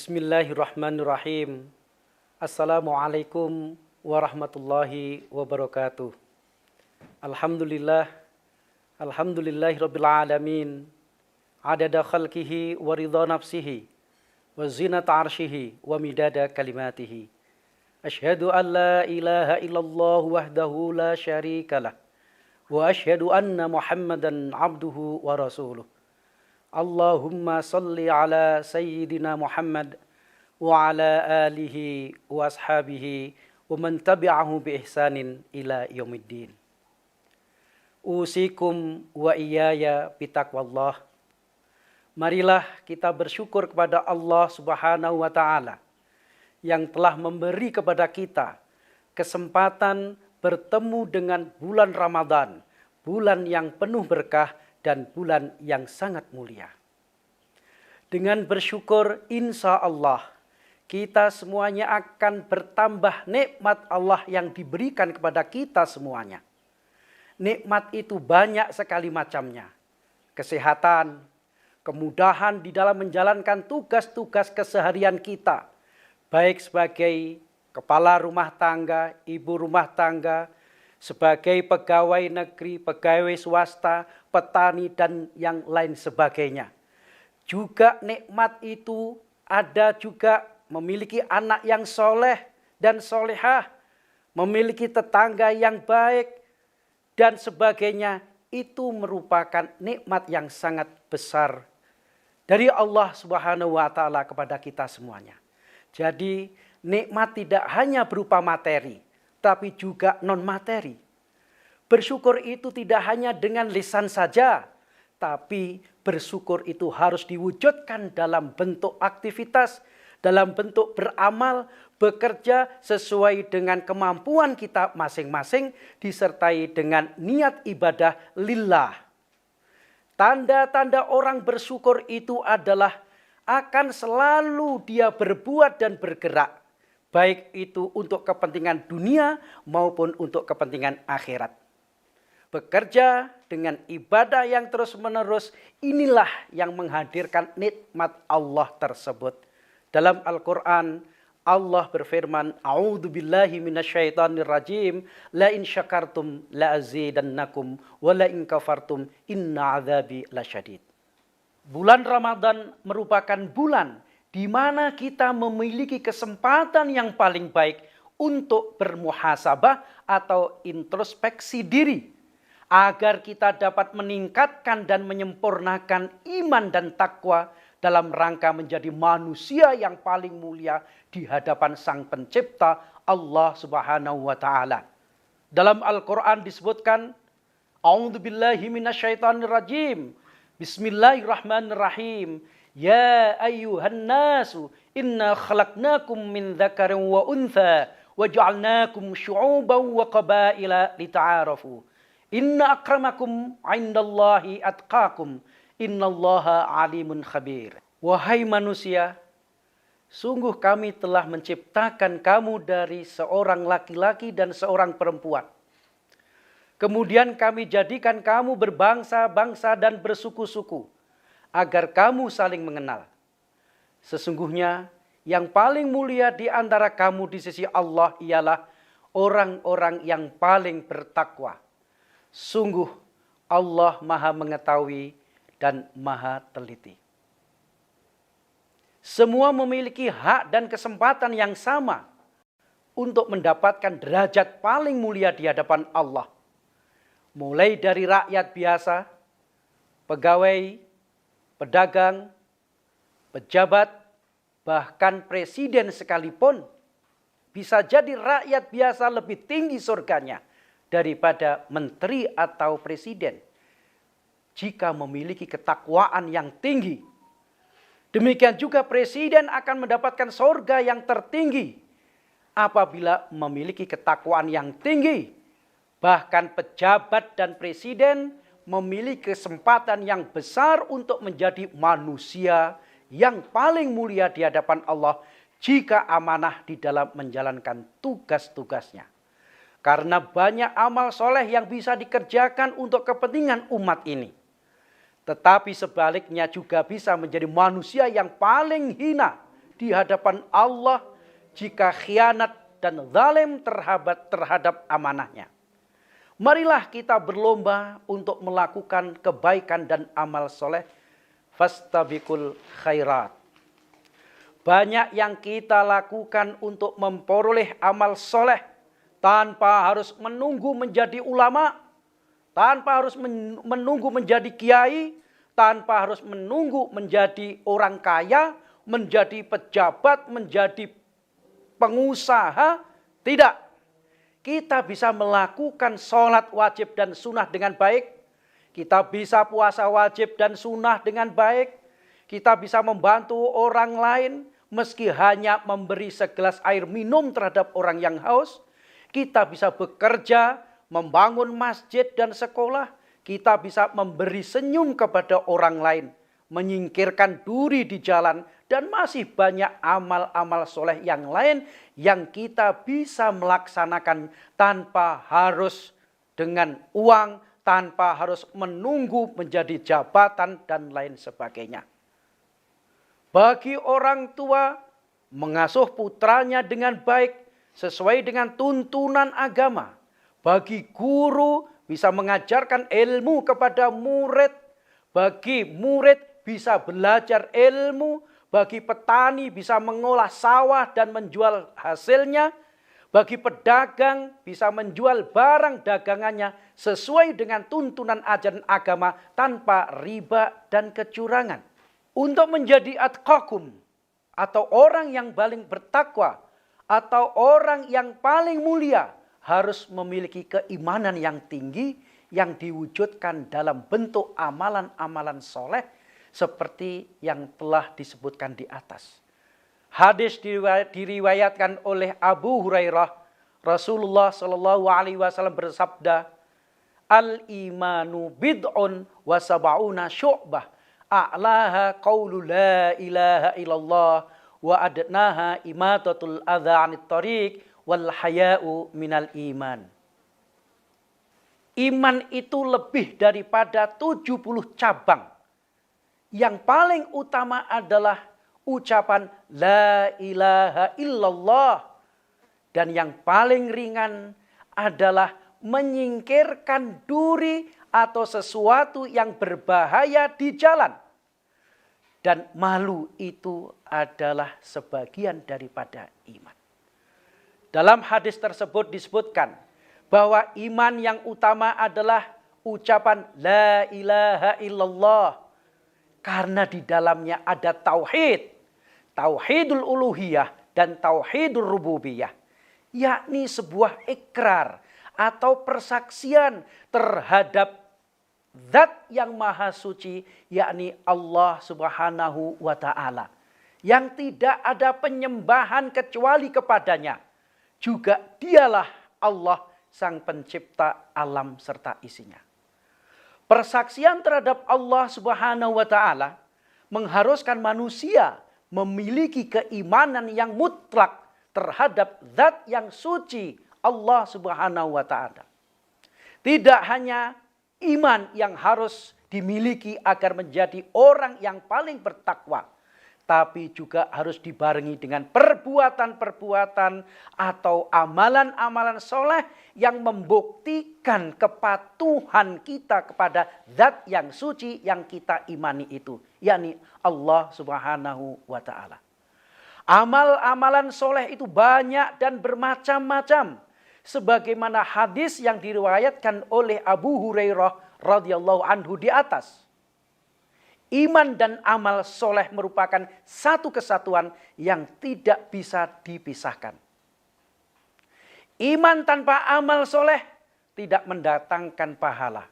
Bismillahirrahmanirrahim. Assalamualaikum warahmatullahi wabarakatuh. Alhamdulillah, alhamdulillahirabbil alamin. Adada khalqihi wa ridha nafsihi wa zinata arshihi wa midada kalimatihi. Asyhadu an la ilaha illallah wahdahu la syarikalah wa asyhadu anna Muhammadan abduhu wa rasuluh. Allahumma salli ala sayyidina Muhammad wa ala alihi wa ashabihi wa man tabi'ahu bi ihsanin ila yaumiddin. Usikum wa iyaya bitaqwallah. Marilah kita bersyukur kepada Allah Subhanahu wa taala yang telah memberi kepada kita kesempatan bertemu dengan bulan Ramadan, bulan yang penuh berkah dan bulan yang sangat mulia. Dengan bersyukur, insya Allah kita semuanya akan bertambah nikmat Allah yang diberikan kepada kita semuanya. Nikmat itu banyak sekali macamnya. Kesehatan, kemudahan di dalam menjalankan tugas-tugas keseharian kita, baik sebagai kepala rumah tangga, ibu rumah tangga, sebagai pegawai negeri, pegawai swasta, petani, dan yang lain sebagainya. Juga nikmat itu ada juga memiliki anak yang soleh dan solehah, memiliki tetangga yang baik, dan sebagainya. Itu merupakan nikmat yang sangat besar dari Allah Subhanahu wa taala kepada kita semuanya. Jadi nikmat tidak hanya berupa materi, tapi juga non-materi. Bersyukur itu tidak hanya dengan lisan saja, tapi bersyukur itu harus diwujudkan dalam bentuk aktivitas, dalam bentuk beramal, bekerja sesuai dengan kemampuan kita masing-masing, disertai dengan niat ibadah lillah. Tanda-tanda orang bersyukur itu adalah akan selalu dia berbuat dan bergerak, baik itu untuk kepentingan dunia maupun untuk kepentingan akhirat. Bekerja dengan ibadah yang terus-menerus, inilah yang menghadirkan nikmat Allah tersebut. Dalam Al-Quran, Allah berfirman, A'udzubillahi minasyaitonirrajim, la in syakartum la azidannakum, wa la in kafartum inna azabi lasyadid. Bulan Ramadan merupakan bulan di mana kita memiliki kesempatan yang paling baik untuk bermuhasabah atau introspeksi diri, agar kita dapat meningkatkan dan menyempurnakan iman dan takwa dalam rangka menjadi manusia yang paling mulia di hadapan Sang Pencipta Allah Subhanahu wa taala. Dalam Al-Qur'an disebutkan, A'udzubillahi minasyaitonirrajim. Bismillahirrahmanirrahim. Ya ayyuhan nasu inna khalaqnakum min dzakarin wa untha wa ja'alnakum syu'uban wa qabaila lita'arafu. Inna akramakum 'indallahi atqakum. Innallaha 'alimun khabir. Wahai manusia, sungguh kami telah menciptakan kamu dari seorang laki-laki dan seorang perempuan. Kemudian kami jadikan kamu berbangsa-bangsa dan bersuku-suku, agar kamu saling mengenal. Sesungguhnya yang paling mulia di antara kamu di sisi Allah ialah orang-orang yang paling bertakwa. Sungguh Allah Maha Mengetahui dan Maha Teliti. Semua memiliki hak dan kesempatan yang sama untuk mendapatkan derajat paling mulia di hadapan Allah. Mulai dari rakyat biasa, pegawai, pedagang, pejabat, bahkan presiden sekalipun, bisa jadi rakyat biasa lebih tinggi surganya daripada menteri atau presiden, jika memiliki ketakwaan yang tinggi. Demikian juga presiden akan mendapatkan surga yang tertinggi apabila memiliki ketakwaan yang tinggi. Bahkan pejabat dan presiden memiliki kesempatan yang besar untuk menjadi manusia yang paling mulia di hadapan Allah jika amanah di dalam menjalankan tugas-tugasnya. Karena banyak amal soleh yang bisa dikerjakan untuk kepentingan umat ini. Tetapi sebaliknya juga bisa menjadi manusia yang paling hina di hadapan Allah jika khianat dan zalim terhadap amanahnya. Marilah kita berlomba untuk melakukan kebaikan dan amal soleh. Fastabiqul khairat. Banyak yang kita lakukan untuk memperoleh amal soleh tanpa harus menunggu menjadi ulama, tanpa harus menunggu menjadi kiai, tanpa harus menunggu menjadi orang kaya, menjadi pejabat, menjadi pengusaha. Tidak. Kita bisa melakukan sholat wajib dan sunnah dengan baik. Kita bisa puasa wajib dan sunnah dengan baik. Kita bisa membantu orang lain meski hanya memberi segelas air minum terhadap orang yang haus. Kita bisa bekerja, membangun masjid dan sekolah. Kita bisa memberi senyum kepada orang lain, menyingkirkan duri di jalan, dan masih banyak amal-amal soleh yang lain yang kita bisa melaksanakan tanpa harus dengan uang, tanpa harus menunggu menjadi jabatan dan lain sebagainya. Bagi orang tua, mengasuh putranya dengan baik sesuai dengan tuntunan agama. Bagi guru, bisa mengajarkan ilmu kepada murid. Bagi murid, bisa belajar ilmu. Bagi petani, bisa mengolah sawah dan menjual hasilnya. Bagi pedagang, bisa menjual barang dagangannya sesuai dengan tuntunan ajaran agama tanpa riba dan kecurangan. Untuk menjadi atqakum, atau orang yang paling bertakwa, atau orang yang paling mulia, harus memiliki keimanan yang tinggi yang diwujudkan dalam bentuk amalan-amalan soleh seperti yang telah disebutkan di atas. Hadis diriwayatkan oleh Abu Hurairah. Rasulullah Shallallahu Alaihi Wasallam bersabda, "Al-imanu bid'un wa sab'una syu'bah, a'laha qawlu la ilaha illallah, wa adnaha imatatul adha 'anit tariq, wal haya'u minal iman." Iman itu lebih daripada 70 cabang. Yang paling utama adalah ucapan la ilaha illallah. Dan yang paling ringan adalah menyingkirkan duri atau sesuatu yang berbahaya di jalan. Dan malu itu adalah sebagian daripada iman. Dalam hadis tersebut disebutkan bahwa iman yang utama adalah ucapan la ilaha illallah. Karena di dalamnya ada tauhid, tauhidul uluhiyah dan tauhidul rububiyah. Yakni sebuah ikrar atau persaksian terhadap zat yang maha suci, yakni Allah subhanahu wa ta'ala. Yang tidak ada penyembahan kecuali kepadanya. Juga dialah Allah sang pencipta alam serta isinya. Persaksian terhadap Allah subhanahu wa ta'ala mengharuskan manusia memiliki keimanan yang mutlak terhadap zat yang suci Allah subhanahu wa ta'ala. Tidak hanya iman yang harus dimiliki agar menjadi orang yang paling bertakwa, tapi juga harus dibarengi dengan perbuatan-perbuatan atau amalan-amalan soleh yang membuktikan kepatuhan kita kepada zat yang suci yang kita imani itu, yakni Allah subhanahu wa ta'ala. Amal-amalan soleh itu banyak dan bermacam-macam. Sebagaimana hadis yang diriwayatkan oleh Abu Hurairah radhiyallahu anhu di atas. Iman dan amal soleh merupakan satu kesatuan yang tidak bisa dipisahkan. Iman tanpa amal soleh tidak mendatangkan pahala.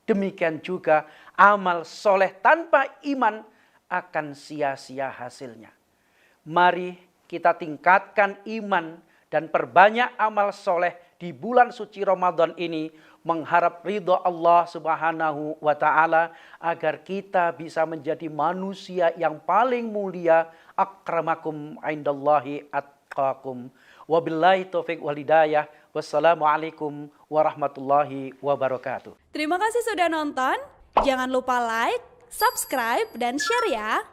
Demikian juga amal soleh tanpa iman akan sia-sia hasilnya. Mari kita tingkatkan iman dan perbanyak amal soleh di bulan suci Ramadan ini, mengharap ridho Allah subhanahu wa ta'ala agar kita bisa menjadi manusia yang paling mulia. Akramakum indallahi atqakum. Wabillahi taufiq wal hidayah. Wassalamualaikum warahmatullahi wabarakatuh. Terima kasih sudah nonton. Jangan lupa like, subscribe, dan share ya.